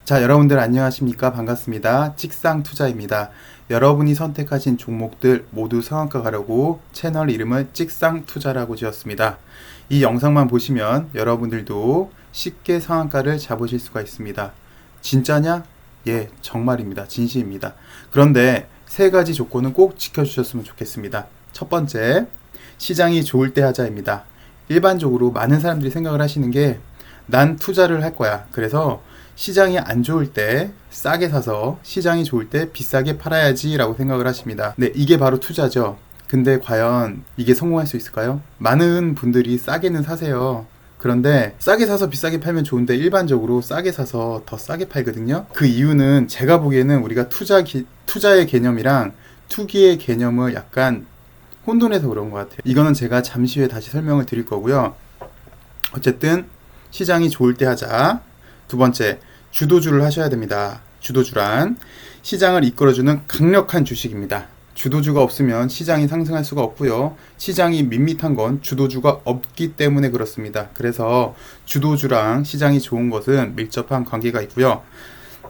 자, 여러분들 안녕하십니까? 반갑습니다. 찍상투자입니다. 여러분이 선택하신 종목들 모두 상한가 가려고 채널 이름을 찍상투자라고 지었습니다. 이 영상만 보시면 여러분들도 쉽게 상한가를 잡으실 수가 있습니다. 진짜냐? 예, 정말입니다. 진심입니다. 그런데 세 가지 조건은 꼭 지켜주셨으면 좋겠습니다. 첫 번째, 시장이 좋을 때 하자입니다. 일반적으로 많은 사람들이 생각을 하시는 게 난 투자를 할 거야. 그래서 시장이 안 좋을 때 싸게 사서 시장이 좋을 때 비싸게 팔아야지 라고 생각을 하십니다. 네, 이게 바로 투자죠. 근데 과연 이게 성공할 수 있을까요? 많은 분들이 싸게는 사세요. 그런데 싸게 사서 비싸게 팔면 좋은데 일반적으로 싸게 사서 더 싸게 팔거든요. 그 이유는 제가 보기에는 우리가 투자의 개념이랑 투기의 개념을 약간 혼돈해서 그런 것 같아요. 이거는 제가 잠시 후에 다시 설명을 드릴 거고요. 어쨌든 시장이 좋을 때 하자. 두 번째, 주도주를 하셔야 됩니다. 주도주란 시장을 이끌어주는 강력한 주식입니다. 주도주가 없으면 시장이 상승할 수가 없고요. 시장이 밋밋한 건 주도주가 없기 때문에 그렇습니다. 그래서 주도주랑 시장이 좋은 것은 밀접한 관계가 있고요.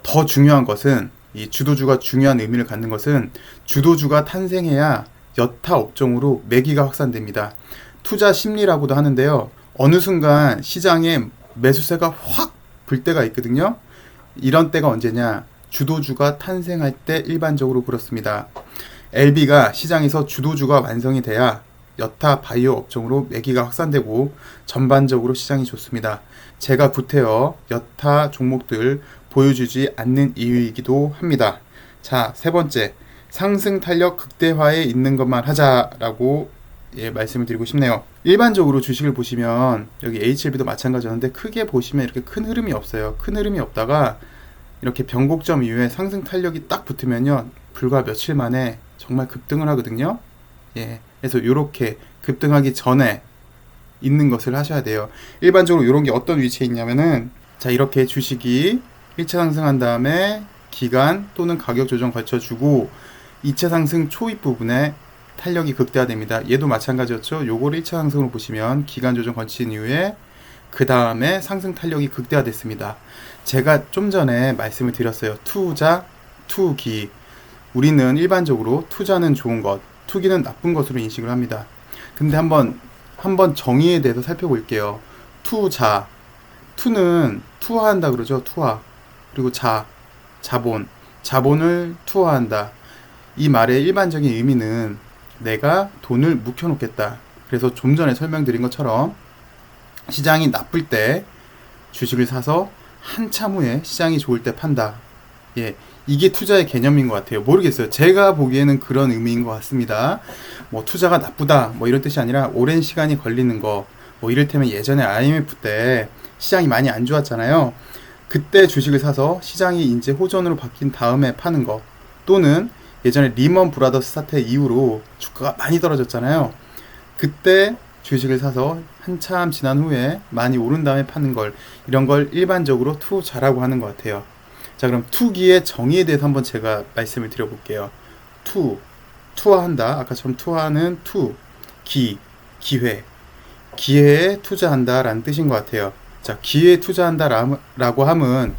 더 중요한 것은 이 주도주가 중요한 의미를 갖는 것은 주도주가 탄생해야 여타 업종으로 매기가 확산됩니다. 투자 심리라고도 하는데요. 어느 순간 시장에 매수세가 확 불 때가 있거든요. 이런 때가 언제냐? 주도주가 탄생할 때 일반적으로 그렇습니다. LB가 시장에서 주도주가 완성이 돼야 여타 바이오 업종으로 매기가 확산되고 전반적으로 시장이 좋습니다. 제가 구태여 여타 종목들 보여주지 않는 이유이기도 합니다. 자, 세 번째, 상승 탄력 극대화에 있는 것만 하자라고 말씀을 드리고 싶네요. 일반적으로 주식을 보시면 여기 HLB도 마찬가지였는데 크게 보시면 이렇게 큰 흐름이 없어요. 큰 흐름이 없다가 이렇게 변곡점 이후에 상승 탄력이 딱 붙으면요, 불과 며칠 만에 정말 급등을 하거든요. 그래서 이렇게 급등하기 전에 있는 것을 하셔야 돼요. 일반적으로 이런 게 어떤 위치에 있냐면은, 자, 이렇게 주식이 1차 상승한 다음에 기간 또는 가격 조정 거쳐주고 2차 상승 초입 부분에 탄력이 극대화됩니다. 얘도 마찬가지였죠. 요거를 1차 상승으로 보시면 기간 조정 거친 이후에 그 다음에 상승 탄력이 극대화됐습니다. 제가 좀 전에 말씀을 드렸어요. 투자, 투기. 우리는 일반적으로 투자는 좋은 것, 투기는 나쁜 것으로 인식을 합니다. 근데 한번 정의에 대해서 살펴볼게요. 투자, 투는 투하한다 그러죠. 투하. 그리고 자본을 투하한다. 이 말의 일반적인 의미는 내가 돈을 묵혀놓겠다. 그래서 좀 전에 설명드린 것처럼 시장이 나쁠 때 주식을 사서 한참 후에 시장이 좋을 때 판다. 이게 투자의 개념인 것 같아요. 모르겠어요. 제가 보기에는 그런 의미인 것 같습니다. 뭐 투자가 나쁘다 뭐 이런 뜻이 아니라 오랜 시간이 걸리는 거. 뭐 이를테면 예전에 IMF 때 시장이 많이 안 좋았잖아요. 그때 주식을 사서 시장이 이제 호전으로 바뀐 다음에 파는 거, 또는 예전에 리먼 브라더스 사태 이후로 주가가 많이 떨어졌잖아요. 그때 주식을 사서 한참 지난 후에 많이 오른 다음에 파는 걸, 이런 걸 일반적으로 투자라고 하는 것 같아요. 자, 그럼 투기의 정의에 대해서 한번 제가 말씀을 드려볼게요. 투하한다. 아까처럼 투하는 기회에 투자한다 라는 뜻인 것 같아요. 자, 기회에 투자한다 라고 하면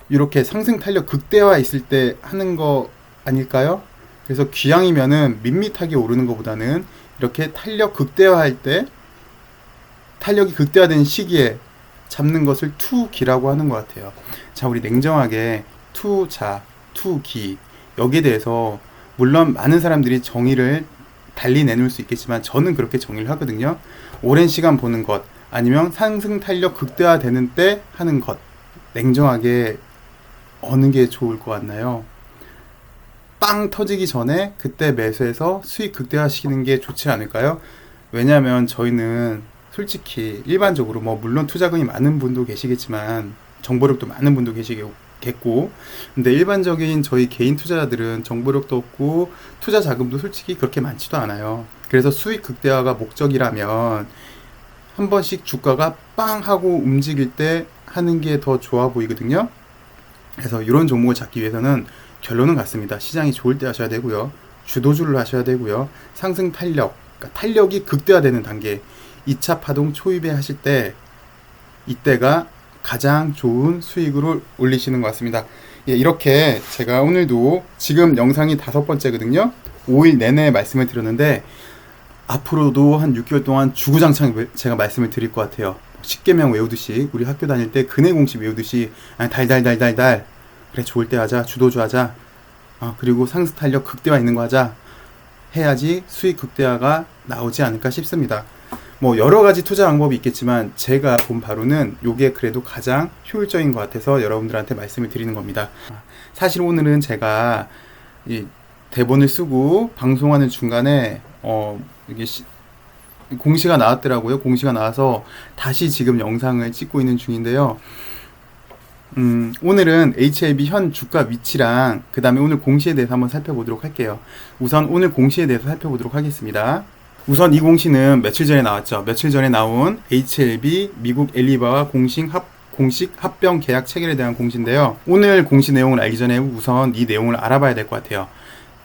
이렇게 상승 탄력 극대화 있을 때 하는 거 아닐까요? 그래서 귀향이면은 밋밋하게 오르는 것보다는 이렇게 탄력 극대화할 때, 탄력이 극대화된 시기에 잡는 것을 투기라고 하는 것 같아요. 자, 우리 냉정하게 투자, 투기, 여기에 대해서 물론 많은 사람들이 정의를 달리 내놓을 수 있겠지만 저는 그렇게 정의를 하거든요. 오랜 시간 보는 것, 아니면 상승 탄력 극대화되는 때 하는 것. 냉정하게 어느 게 좋을 것 같나요? 빵 터지기 전에 그때 매수해서 수익 극대화시키는 게 좋지 않을까요? 왜냐하면 저희는 솔직히 일반적으로 뭐 물론 투자금이 많은 분도 계시겠지만 정보력도 많은 분도 계시겠고, 근데 일반적인 저희 개인 투자자들은 정보력도 없고 투자 자금도 솔직히 그렇게 많지도 않아요. 그래서 수익 극대화가 목적이라면 한 번씩 주가가 빵 하고 움직일 때 하는 게 더 좋아 보이거든요. 그래서 이런 종목을 잡기 위해서는 결론은 같습니다. 시장이 좋을 때 하셔야 되고요. 주도주를 하셔야 되고요. 상승 탄력, 그러니까 탄력이 극대화되는 단계, 2차 파동 초입에 하실 때 이때가 가장 좋은 수익을 올리시는 것 같습니다. 예, 이렇게 제가 오늘도 지금 영상이 5번째거든요. 5일 내내 말씀을 드렸는데 앞으로도 한 6개월 동안 주구장창 제가 말씀을 드릴 것 같아요. 10계명 외우듯이, 우리 학교 다닐 때 근해 공식 외우듯이 달달달달달, 그래 좋을 때 하자, 주도주 하자, 그리고 상승 탄력 극대화 있는 거 하자 해야지 수익 극대화가 나오지 않을까 싶습니다. 뭐 여러 가지 투자 방법이 있겠지만 제가 본 바로는 요게 그래도 가장 효율적인 것 같아서 여러분들한테 말씀을 드리는 겁니다. 사실 오늘은 제가 이 대본을 쓰고 방송하는 중간에 이게 공시가 나왔더라고요. 공시가 나와서 다시 지금 영상을 찍고 있는 중인데요. 오늘은 HLB 현 주가 위치랑 그 다음에 오늘 공시에 대해서 한번 살펴보도록 할게요. 우선 오늘 공시에 대해서 살펴보도록 하겠습니다. 우선 이 공시는 며칠 전에 나왔죠. 며칠 전에 나온 HLB 미국 엘리바와 공식 합병 계약 체결에 대한 공시인데요. 오늘 공시 내용을 알기 전에 우선 이 내용을 알아봐야 될 것 같아요.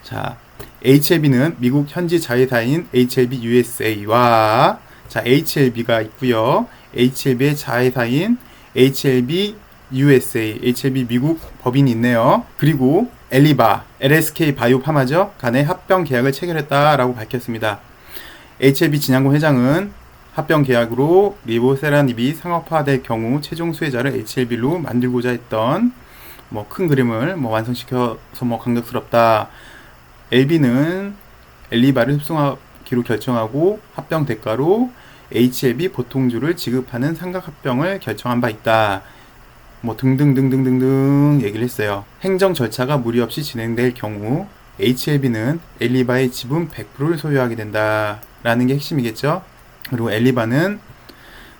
자, HLB는 미국 현지 자회사인 HLB USA와 HLB가 있고요. HLB의 자회사인 HLB USA, HLB 미국 법인이 있네요. 그리고 엘리바, LSK 바이오파마죠. 간의 합병 계약을 체결했다라고 밝혔습니다. HLB 진양공 회장은 합병 계약으로 리보세라닙이 상업화될 경우 최종 수혜자를 HLB로 만들고자 했던 큰 그림을 완성시켜서 감격스럽다. LB는 엘리바를 흡수하기로 결정하고 합병 대가로 HLB 보통주를 지급하는 삼각합병을 결정한 바 있다. 등등등등등등 얘기를 했어요. 행정 절차가 무리 없이 진행될 경우 HLB는 엘리바의 지분 100%를 소유하게 된다 라는 게 핵심이겠죠. 그리고 엘리바는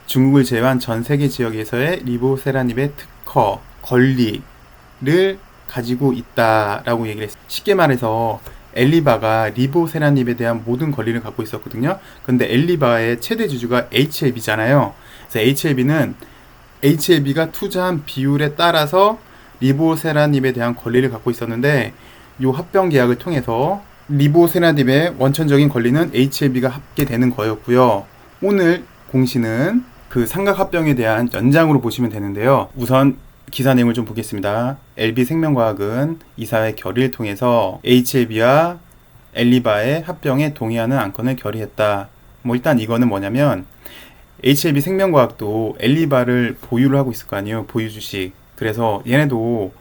중국을 제외한 전 세계 지역에서의 리보세라닙의 특허, 권리를 가지고 있다라고 얘기를 했어요. 쉽게 말해서 엘리바가 리보세라닙에 대한 모든 권리를 갖고 있었거든요. 근데 엘리바의 최대 주주가 HLB잖아요. 그래서 HLB가 투자한 비율에 따라서 리보세라닙에 대한 권리를 갖고 있었는데 이 합병 계약을 통해서 리보세라닙의 원천적인 권리는 HLB가 갖게 되는 거였고요. 오늘 공시는 그 삼각합병에 대한 연장으로 보시면 되는데요. 우선 기사 내용을 좀 보겠습니다. LB생명과학은 이사회 결의를 통해서 HLB와 엘리바의 합병에 동의하는 안건을 결의했다. 일단 이거는 뭐냐면 HLB 생명과학도 엘리바를 보유를 하고 있을 거 아니에요. 보유 주식. 그래서 얘네도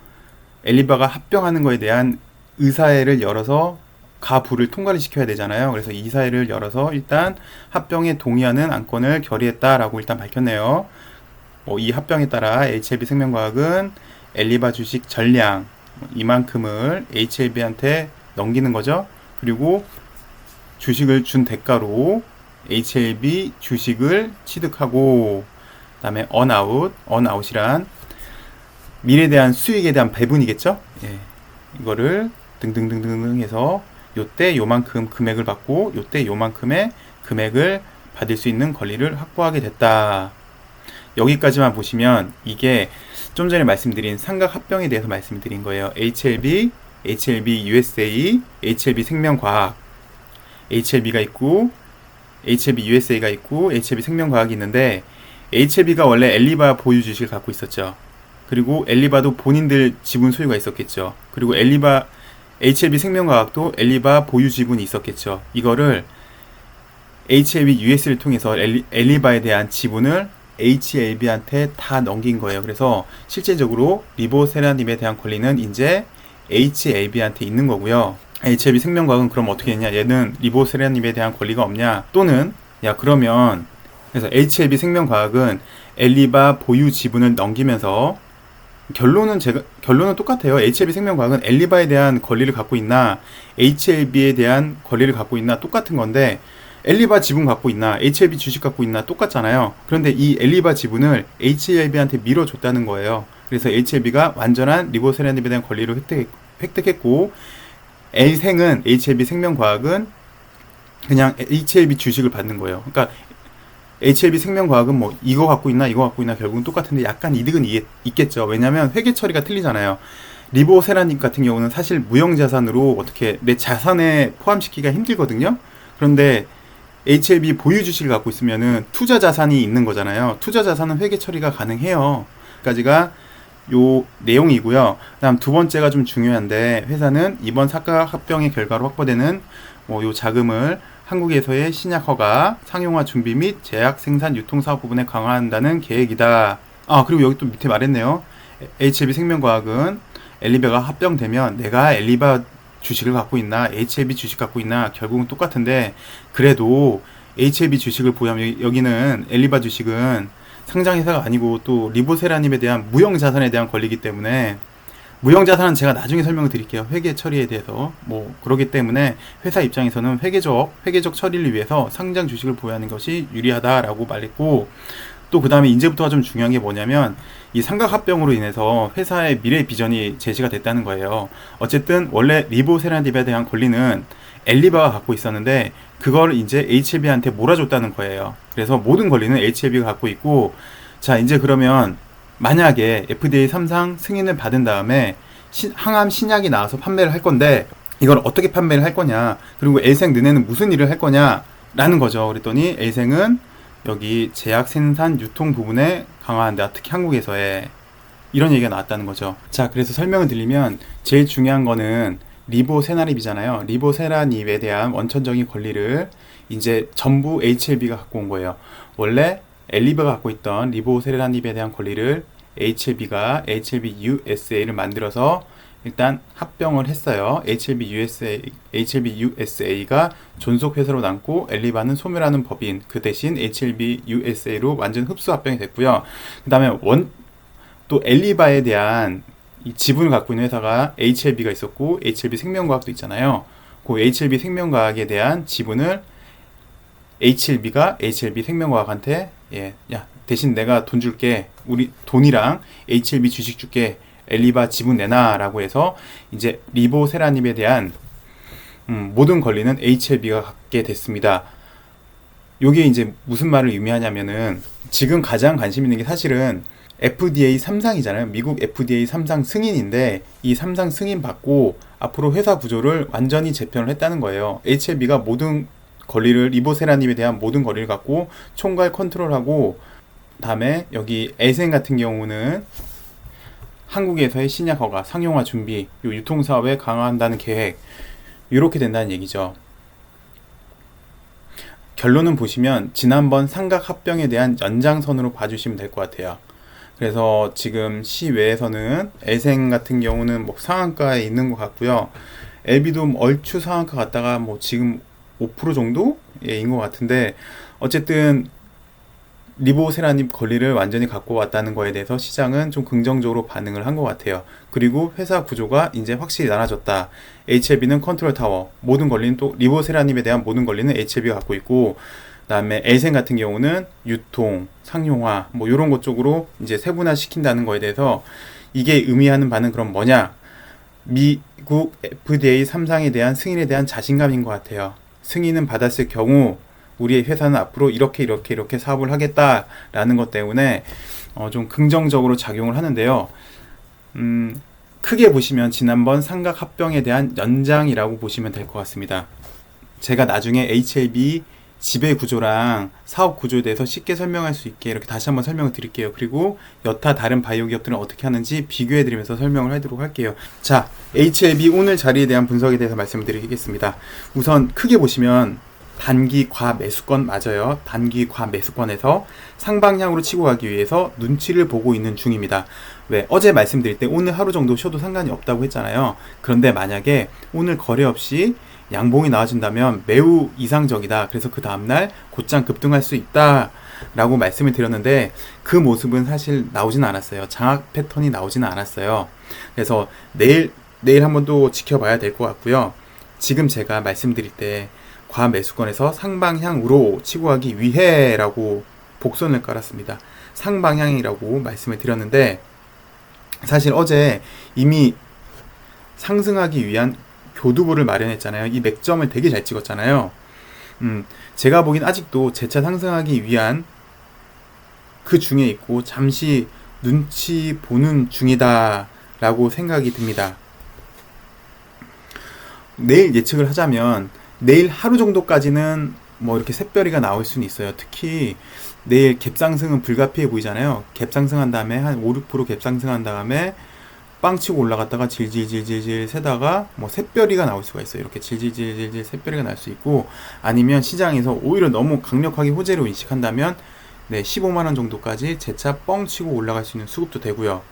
엘리바가 합병하는 거에 대한 의사회를 열어서 가부를 통과를 시켜야 되잖아요. 그래서 이사회를 열어서 일단 합병에 동의하는 안건을 결의했다라고 일단 밝혔네요. 이 합병에 따라 HLB 생명과학은 엘리바 주식 전량 이만큼을 HLB한테 넘기는 거죠. 그리고 주식을 준 대가로 HLB 주식을 취득하고, 그 다음에 언아웃이란 미래에 대한 수익에 대한 배분이겠죠. 예, 이거를 등등등등 해서 요때 요만큼 금액을 받고 요때 요만큼의 금액을 받을 수 있는 권리를 확보하게 됐다. 여기까지만 보시면 이게 좀 전에 말씀드린 삼각합병에 대해서 말씀드린 거예요. HLB, HLB USA, HLB 생명과학, HLB가 있고 HLB USA가 있고 HLB 생명과학이 있는데, HLB가 원래 엘리바 보유 주식을 갖고 있었죠. 그리고 엘리바도 본인들 지분 소유가 있었겠죠. 그리고 HLB 생명과학도 엘리바 보유 지분이 있었겠죠. 이거를 HLB US를 통해서 엘리바에 대한 지분을 HLB한테 다 넘긴 거예요. 그래서 실제적으로 리보세라닙에 대한 권리는 이제 HLB한테 있는 거고요. HLB 생명과학은 그럼 어떻게 했냐? 얘는 리보세라닙에 대한 권리가 없냐? 또는 그러면 그래서 HLB 생명과학은 엘리바 보유 지분을 넘기면서 결론은 똑같아요. HLB 생명과학은 엘리바에 대한 권리를 갖고 있나 HLB에 대한 권리를 갖고 있나 똑같은 건데, 엘리바 지분 갖고 있나 HLB 주식 갖고 있나 똑같잖아요. 그런데 이 엘리바 지분을 HLB한테 밀어줬다는 거예요. 그래서 HLB가 완전한 리보세라닙에 대한 권리를 획득했고, L생은 HLB 생명과학은 그냥 HLB 주식을 받는 거예요. 그러니까 HLB 생명과학은 이거 갖고 있나 이거 갖고 있나 결국은 똑같은데 약간 이득은 있겠죠. 왜냐면 회계 처리가 틀리잖아요. 리보세라닙 같은 경우는 사실 무형자산으로 어떻게 내 자산에 포함시키기가 힘들거든요. 그런데 HLB 보유 주식을 갖고 있으면은 투자 자산이 있는 거잖아요. 투자 자산은 회계 처리가 가능해요. 여기까지가 요 내용이고요. 다음 두 번째가 좀 중요한데, 회사는 이번 사과 합병의 결과로 확보되는 요 자금을 한국에서의 신약 허가, 상용화 준비 및 제약 생산 유통 사업 부분에 강화한다는 계획이다. 그리고 여기 또 밑에 말했네요. HLB 생명과학은 엘리바가 합병되면 내가 엘리바 주식을 갖고 있나 HLB 주식 갖고 있나 결국은 똑같은데, 그래도 HLB 주식을 보유하면, 여기는 엘리바 주식은 상장회사가 아니고 또 리보세라님에 대한 무형자산에 대한 권리이기 때문에, 무형자산은 제가 나중에 설명을 드릴게요. 회계 처리에 대해서. 그러기 때문에 회사 입장에서는 회계적 처리를 위해서 상장 주식을 보유하는 것이 유리하다라고 말했고, 또 그 다음에 이제부터가 좀 중요한 게 뭐냐면, 이 삼각합병으로 인해서 회사의 미래 비전이 제시가 됐다는 거예요. 어쨌든 원래 리보세라닙에 대한 권리는 엘리바가 갖고 있었는데, 그걸 이제 HLB한테 몰아줬다는 거예요. 그래서 모든 권리는 HLB가 갖고 있고, 자, 이제 그러면 만약에 FDA 3상 승인을 받은 다음에 항암 신약이 나와서 판매를 할 건데, 이걸 어떻게 판매를 할 거냐, 그리고 엘생 너네는 무슨 일을 할 거냐 라는 거죠. 그랬더니 엘생은 여기 제약 생산 유통 부분에 강화한다, 특히 한국에서의, 이런 얘기가 나왔다는 거죠. 자, 그래서 설명을 드리면 제일 중요한 거는 리보세라닙이잖아요. 리보세라닙에 대한 원천적인 권리를 이제 전부 HLB가 갖고 온 거예요. 원래 엘리바가 갖고 있던 리보세라닙에 대한 권리를 HLB가 HLB USA를 만들어서 일단 합병을 했어요. HLB USA가 존속 회사로 남고 엘리바는 소멸하는 법인, 그 대신 HLB USA로 완전 흡수 합병이 됐고요. 그 다음에 또 엘리바에 대한 이 지분을 갖고 있는 회사가 HLB가 있었고, HLB 생명과학도 있잖아요. 그 HLB 생명과학에 대한 지분을 HLB가 HLB 생명과학한테, 야, 대신 내가 돈 줄게, 우리 돈이랑 HLB 주식 줄게, 엘리바 지분 내놔 라고 해서 이제 리보세라닙에 대한 모든 권리는 HLB가 갖게 됐습니다. 요게 이제 무슨 말을 의미하냐면은, 지금 가장 관심 있는 게 사실은 FDA 3상이잖아요. 미국 FDA 3상 승인인데, 이 3상 승인 받고 앞으로 회사 구조를 완전히 재편을 했다는 거예요. HLB가 모든 권리를, 리보세라닙에 대한 모든 권리를 갖고 총괄 컨트롤하고, 다음에 여기 엘생 같은 경우는 한국에서의 신약 허가, 상용화 준비, 유통 사업에 강화한다는 계획, 이렇게 된다는 얘기죠. 결론은 보시면 지난번 삼각 합병에 대한 연장선으로 봐주시면 될 것 같아요. 그래서 지금 시외에서는 엘생 같은 경우는 상한가에 있는 것 같고요. LB도 얼추 상한가 갔다가 지금 5% 정도인 것 같은데, 어쨌든 리보세라닙 권리를 완전히 갖고 왔다는 거에 대해서 시장은 좀 긍정적으로 반응을 한 것 같아요. 그리고 회사 구조가 이제 확실히 나눠졌다. HLB는 컨트롤 타워, 모든 권리는 또 리보세라닙에 대한 모든 권리는 HLB가 갖고 있고, 그다음에 엘생 같은 경우는 유통, 상용화 이런 것 쪽으로 이제 세분화 시킨다는 거에 대해서 이게 의미하는 바는 그럼 뭐냐? 미국 FDA 3상에 대한 승인에 대한 자신감인 것 같아요. 승인은 받았을 경우 우리의 회사는 앞으로 이렇게 사업을 하겠다라는 것 때문에 좀 긍정적으로 작용을 하는데요. 크게 보시면 지난번 삼각 합병에 대한 연장이라고 보시면 될 것 같습니다. 제가 나중에 HLB 지배 구조랑 사업 구조에 대해서 쉽게 설명할 수 있게 이렇게 다시 한번 설명을 드릴게요. 그리고 여타 다른 바이오 기업들은 어떻게 하는지 비교해 드리면서 설명을 하도록 할게요. 자, HLB 오늘 자리에 대한 분석에 대해서 말씀을 드리겠습니다. 우선 크게 보시면 단기 과매수권 맞아요. 단기 과매수권에서 상방향으로 치고 가기 위해서 눈치를 보고 있는 중입니다. 왜? 어제 말씀드릴 때 오늘 하루 정도 쉬어도 상관이 없다고 했잖아요. 그런데 만약에 오늘 거래 없이 양봉이 나와준다면 매우 이상적이다. 그래서 그 다음날 곧장 급등할 수 있다 라고 말씀을 드렸는데, 그 모습은 사실 나오진 않았어요. 장악 패턴이 나오지는 않았어요. 그래서 내일 한번 또 지켜봐야 될 것 같고요. 지금 제가 말씀드릴 때 과매수권에서 상방향으로 치고 가기 위해 라고 복선을 깔았습니다. 상방향이라고 말씀을 드렸는데, 사실 어제 이미 상승하기 위한 교두보를 마련했잖아요. 이 맥점을 되게 잘 찍었잖아요. 제가 보기엔 아직도 재차 상승하기 위한 그 중에 있고 잠시 눈치 보는 중이다 라고 생각이 듭니다. 내일 예측을 하자면 내일 하루 정도까지는 이렇게 샛별이가 나올 수는 있어요. 특히 내일 갭상승은 불가피해 보이잖아요. 갭상승한 다음에 한 5, 6% 갭상승한 다음에 빵 치고 올라갔다가 질질질질질 세다가 뭐 샛별이가 나올 수가 있어요. 이렇게 질질질질질 샛별이가 날 수 있고, 아니면 시장에서 오히려 너무 강력하게 호재로 인식한다면 네, 15만 원 정도까지 재차 뻥 치고 올라갈 수 있는 수급도 되고요.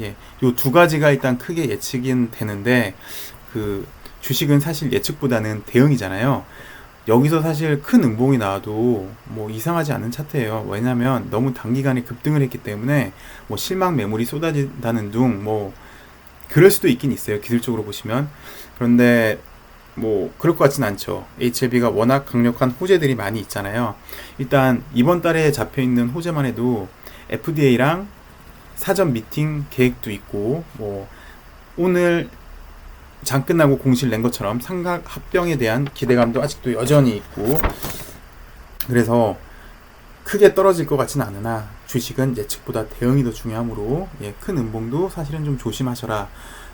예, 요 두 가지가 일단 크게 예측은 되는데, 그 주식은 사실 예측보다는 대응이잖아요. 여기서 사실 큰 음봉이 나와도 뭐 이상하지 않은 차트예요. 왜냐면 너무 단기간에 급등을 했기 때문에 뭐 실망 매물이 쏟아진다는 둥 뭐 그럴 수도 있긴 있어요. 기술적으로 보시면. 그런데 뭐 그럴 것 같진 않죠. HLB가 워낙 강력한 호재들이 많이 있잖아요. 일단 이번 달에 잡혀 있는 호재만 해도 FDA랑 사전 미팅 계획도 있고, 뭐 오늘 장 끝나고 공시를 낸 것처럼 삼각 합병에 대한 기대감도 아직도 여전히 있고, 그래서 크게 떨어질 것 같지는 않으나 주식은 예측보다 대응이 더 중요하므로 큰 음봉도 사실은 좀 조심하셔라.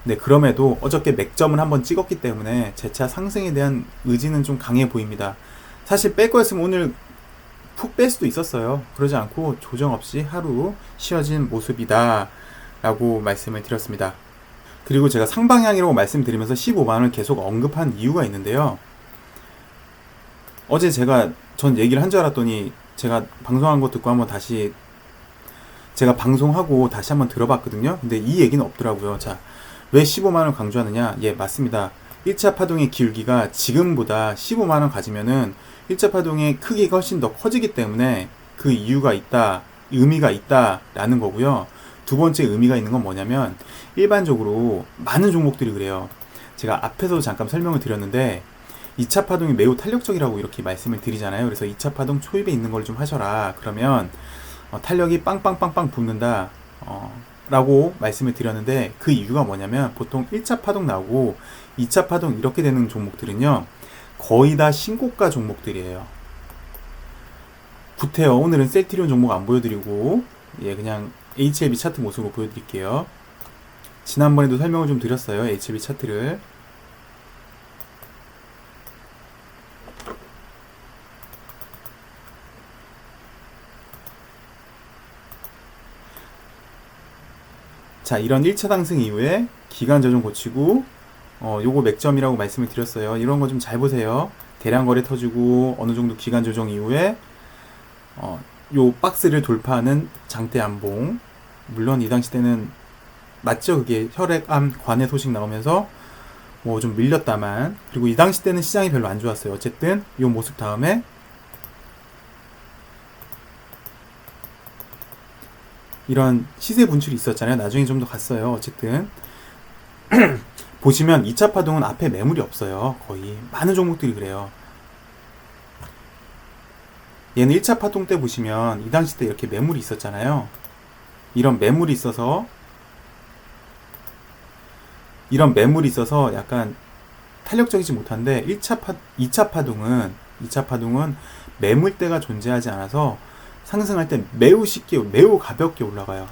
네, 그럼에도 어저께 맥점을 한번 찍었기 때문에 재차 상승에 대한 의지는 좀 강해 보입니다. 사실 뺄 거였으면 오늘 푹 뺄 수도 있었어요. 그러지 않고 조정 없이 하루 쉬어진 모습이다 라고 말씀을 드렸습니다. 그리고 제가 상방향이라고 말씀드리면서 15만원을 계속 언급한 이유가 있는데요. 어제 전 얘기를 한 줄 알았더니 제가 방송한 거 듣고 한번 다시 제가 방송하고 다시 한번 들어봤거든요. 근데 이 얘기는 없더라고요. 자, 왜 15만원 강조하느냐? 예, 맞습니다. 1차 파동의 기울기가 지금보다 15만원 가지면은 1차 파동의 크기가 훨씬 더 커지기 때문에 그 이유가 있다, 의미가 있다라는 거고요. 두 번째 의미가 있는 건 뭐냐면, 일반적으로 많은 종목들이 그래요. 제가 앞에서도 잠깐 설명을 드렸는데 2차 파동이 매우 탄력적이라고 이렇게 말씀을 드리잖아요. 그래서 2차 파동 초입에 있는 걸 좀 하셔라. 그러면 탄력이 빵빵빵빵 붙는다 라고 말씀을 드렸는데, 그 이유가 뭐냐면 보통 1차 파동 나오고 2차 파동 이렇게 되는 종목들은요, 거의 다 신고가 종목들이에요. 구태여, 오늘은 셀트리온 종목 안 보여드리고 그냥 HLB 차트 모습으로 보여드릴게요. 지난번에도 설명을 좀 드렸어요. HLB 차트를. 자, 이런 1차 상승 이후에 기간 조정 고치고 요거 맥점이라고 말씀을 드렸어요. 이런 거 좀 잘 보세요. 대량 거래 터지고 어느 정도 기간 조정 이후에 요 박스를 돌파하는 장대 안봉. 물론 이 당시 때는 맞죠? 그게 혈액암 관해 소식 나오면서 뭐 좀 밀렸다만, 그리고 이 당시 때는 시장이 별로 안 좋았어요. 어쨌든 요 모습 다음에 이런 시세 분출이 있었잖아요. 나중에 좀 더 갔어요. 어쨌든 보시면 2차 파동은 앞에 매물이 없어요. 거의 많은 종목들이 그래요. 얘는 1차 파동 때 보시면 이 당시 때 이렇게 매물이 있었잖아요. 이런 매물이 있어서 약간 탄력적이지 못한데, 2차 파동은 매물대가 존재하지 않아서 상승할 때 매우 쉽게, 매우 가볍게 올라가요.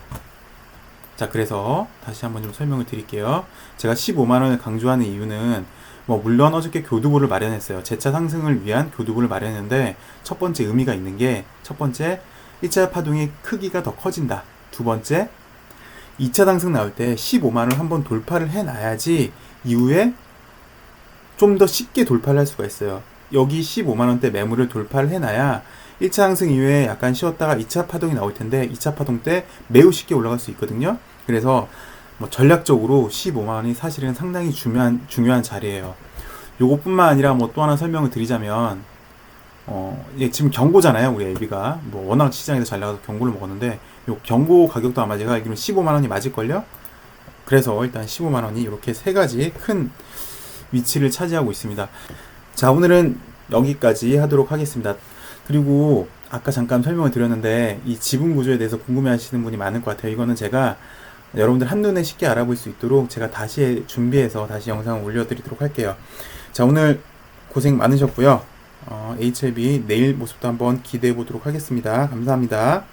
자, 그래서 다시 한번 좀 설명을 드릴게요. 제가 15만원을 강조하는 이유는 물론 어저께 교두보를 마련했어요. 재차 상승을 위한 교두보를 마련했는데, 첫 번째 의미가 있는 게, 첫 번째 1차 파동의 크기가 더 커진다. 두 번째 2차 상승 나올 때 15만원 한번 돌파를 해놔야지 이후에 좀 더 쉽게 돌파를 할 수가 있어요. 여기 15만원대 매물을 돌파를 해놔야 1차 상승 이후에 약간 쉬었다가 2차 파동이 나올 텐데, 2차 파동 때 매우 쉽게 올라갈 수 있거든요. 그래서 전략적으로 15만원이 사실은 상당히 중요한 자리예요. 요것뿐만 아니라 또 하나 설명을 드리자면, 지금 경고잖아요. 우리 LB가 워낙 시장에서 잘 나가서 경고를 먹었는데, 요 경고 가격도 아마 제가 알기로는 15만원이 맞을걸요? 그래서 일단 15만원이 이렇게 세 가지 큰 위치를 차지하고 있습니다. 자, 오늘은 여기까지 하도록 하겠습니다. 그리고 아까 잠깐 설명을 드렸는데, 이 지분 구조에 대해서 궁금해 하시는 분이 많을 것 같아요. 이거는 제가 여러분들 한눈에 쉽게 알아볼 수 있도록 제가 다시 준비해서 다시 영상을 올려드리도록 할게요. 자, 오늘 고생 많으셨고요. HLB 내일 모습도 한번 기대해 보도록 하겠습니다. 감사합니다.